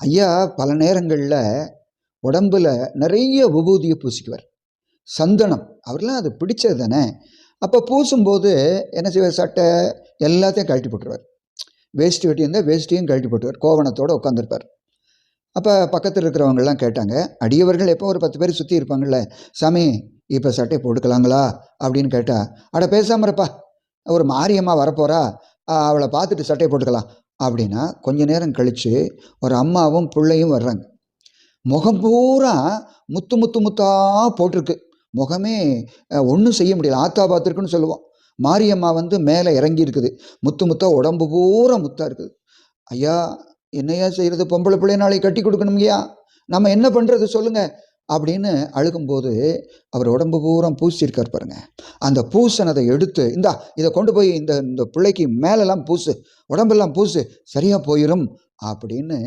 ஐயா பல நேரங்களில் உடம்புல நிறைய விபூதியை பூசிக்குவார். சந்தனம் அவர்லாம் அது பிடிச்சது தானே. அப்போ பூசும்போது என்ன செய்வார், சட்டை எல்லாத்தையும் கழட்டி போட்டுருவார். வேஷ்டி வெட்டி இருந்தால் வேஷ்டியும் கழட்டி போட்டுருவார். கோவணத்தோடு உட்காந்துருப்பார். அப்போ பக்கத்தில் இருக்கிறவங்கெல்லாம் கேட்டாங்க, அடியவர்கள் எப்போ ஒரு 10 பேர் சுற்றி இருப்பாங்கள்ல, சாமி இப்போ சட்டை போட்டுக்கலாங்களா அப்படின்னு கேட்டால், அட பேசாமல் இருப்பா, ஒரு மாரியம்மா வரப்போகிறா, அவளை பார்த்துட்டு சட்டையை போட்டுக்கலாம் அப்படின்னா, கொஞ்ச நேரம் கழித்து ஒரு அம்மாவும் பிள்ளையும் வர்றாங்க. முகம் பூரா முத்து முத்து முத்தாக போட்டிருக்கு. முகமே ஒன்றும் செய்ய முடியல. ஆத்தா பார்த்துருக்குன்னு சொல்லுவோம். மாரியம்மா வந்து மேலே இறங்கி இருக்குது. முத்து முத்தாக உடம்பு பூரா முத்தாக இருக்குது. ஐயா என்னையா செய்கிறது, பொம்பளை பிள்ளைய நாளைக்கு கட்டி கொடுக்கணுங்கய்யா, நம்ம என்ன பண்ணுறது சொல்லுங்கள் அப்படின்னு அழுகும்போது அவர் உடம்பு பூரா பூசியிருக்கார் பாருங்க. அந்த பூசனதை எடுத்து இதை கொண்டு போய் இந்த பிள்ளைக்கு மேலெல்லாம் பூசு, உடம்பெல்லாம் பூசு, சரியாக போயிடும் அப்படின்னு